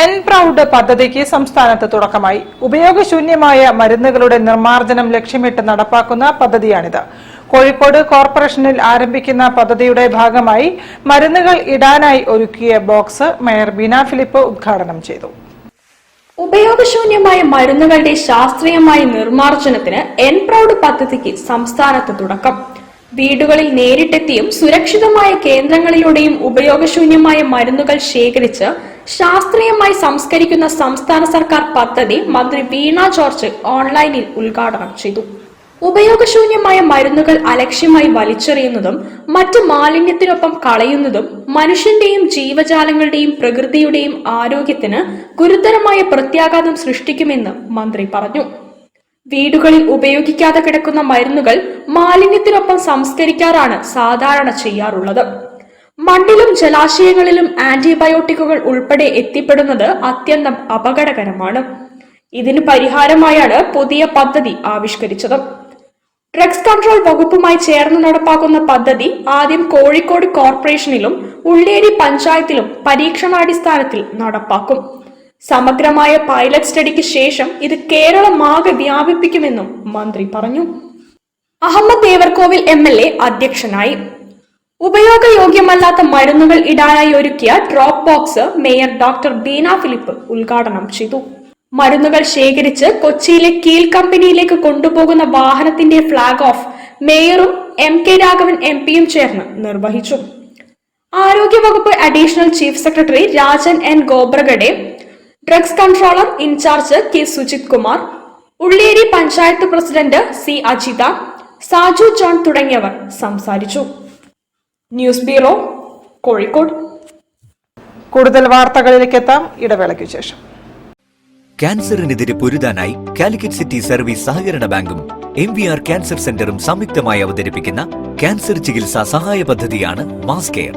N proud പദ്ധതിക്ക് സംസ്ഥാനത്ത് തുടക്കമായി. ഉപയോഗശൂന്യമായ മരുന്നുകളുടെ നിർമ്മാർജ്ജനം ലക്ഷ്യമിട്ട് നടപ്പാക്കുന്ന പദ്ധതിയാണിത്. കോഴിക്കോട് കോർപ്പറേഷനിൽ ആരംഭിക്കുന്ന പദ്ധതിയുടെ ഭാഗമായി മരുന്നുകൾ ഇടാനായി ഒരുക്കിയ ബോക്സ് മേയർ ബീന ഫിലിപ്പ് ഉദ്ഘാടനം ചെയ്തു. ഉപയോഗശൂന്യമായ മരുന്നുകളുടെ ശാസ്ത്രീയമായ നിർമ്മാർജ്ജനത്തിന് എൻ പ്രൗഡ് പദ്ധതിക്ക് സംസ്ഥാനത്ത് തുടക്കം. വീടുകളിൽ നേരിട്ടെത്തിയും സുരക്ഷിതമായ കേന്ദ്രങ്ങളിലൂടെയും ഉപയോഗശൂന്യമായ മരുന്നുകൾ ശേഖരിച്ച് ശാസ്ത്രീയമായി സംസ്കരിക്കുന്ന സംസ്ഥാന സർക്കാർ പദ്ധതി മന്ത്രി വീണ ജോർജ് ഓൺലൈനിൽ ഉദ്ഘാടനം ചെയ്തു. ഉപയോഗശൂന്യമായ മരുന്നുകൾ അലക്ഷ്യമായി വലിച്ചെറിയുന്നതും മറ്റ് മാലിന്യത്തിനൊപ്പം കളയുന്നതും മനുഷ്യന്റെയും ജീവജാലങ്ങളുടെയും പ്രകൃതിയുടെയും ആരോഗ്യത്തിന് ഗുരുതരമായ പ്രത്യാഘാതം സൃഷ്ടിക്കുമെന്ന് മന്ത്രി പറഞ്ഞു. വീടുകളിൽ ഉപയോഗിക്കാതെ കിടക്കുന്ന മരുന്നുകൾ മാലിന്യത്തിനൊപ്പം സംസ്കരിക്കാറാണ് സാധാരണ ചെയ്യാറുള്ളത്. മണ്ണിലും ജലാശയങ്ങളിലും ആന്റിബയോട്ടിക്കുകൾ ഉൾപ്പെടെ എത്തിപ്പെടുന്നത് അത്യന്തം അപകടകരമാണ്. ഇതിന് പരിഹാരമായാണ് പുതിയ പദ്ധതി ആവിഷ്കരിച്ചത്. ഡ്രഗ്സ് കൺട്രോൾ വകുപ്പുമായി ചേർന്ന് നടപ്പാക്കുന്ന പദ്ധതി ആദ്യം കോഴിക്കോട് കോർപ്പറേഷനിലും ഉള്ളേരി പഞ്ചായത്തിലും പരീക്ഷണാടിസ്ഥാനത്തിൽ നടപ്പാക്കും. സമഗ്രമായ പൈലറ്റ് സ്റ്റഡിക്ക് ശേഷം ഇത് കേരളമാകെ വ്യാപിപ്പിക്കുമെന്നും മന്ത്രി പറഞ്ഞു. അഹമ്മദ് ദേവർകോവിൽ MLA അധ്യക്ഷനായി. ഉപയോഗയോഗ്യമല്ലാത്ത മരുന്നുകൾ ഇടാനായി ഒരുക്കിയ drop box mayor doctor Beena Philip ഉദ്ഘാടനം ചെയ്തു. മരുന്നുകൾ ശേഖരിച്ച് കൊച്ചിയിലെ കീൽ കമ്പനിയിലേക്ക് കൊണ്ടുപോകുന്ന വാഹനത്തിന്റെ ഫ്ളാഗ് ഓഫ് മേയറും MK രാഘവൻ MPയും ചേർന്ന് നിർവഹിച്ചു. ആരോഗ്യവകുപ്പ് additional chief secretary Rajan N Gobragade, drugs controller in charge K Sujith Kumar, Ulleri panchayat president C Ajitha, Saju John തുടങ്ങിയവർ സംസാരിച്ചു. News bureau, Kozhikode. കൂടുതൽ വാർത്തകളിലേക്ക് എത്താം ഇടവേളയ്ക്ക് ശേഷം. ക്യാൻസറിനെതിരെ പൊരുതാനായി കാലിക്കറ്റ് സിറ്റി സർവീസ് സഹകരണ ബാങ്കും MVR ക്യാൻസർ സെന്ററും സംയുക്തമായി അവതരിപ്പിക്കുന്ന ക്യാൻസർ ചികിത്സാ സഹായ പദ്ധതിയാണ് മാസ് കെയർ.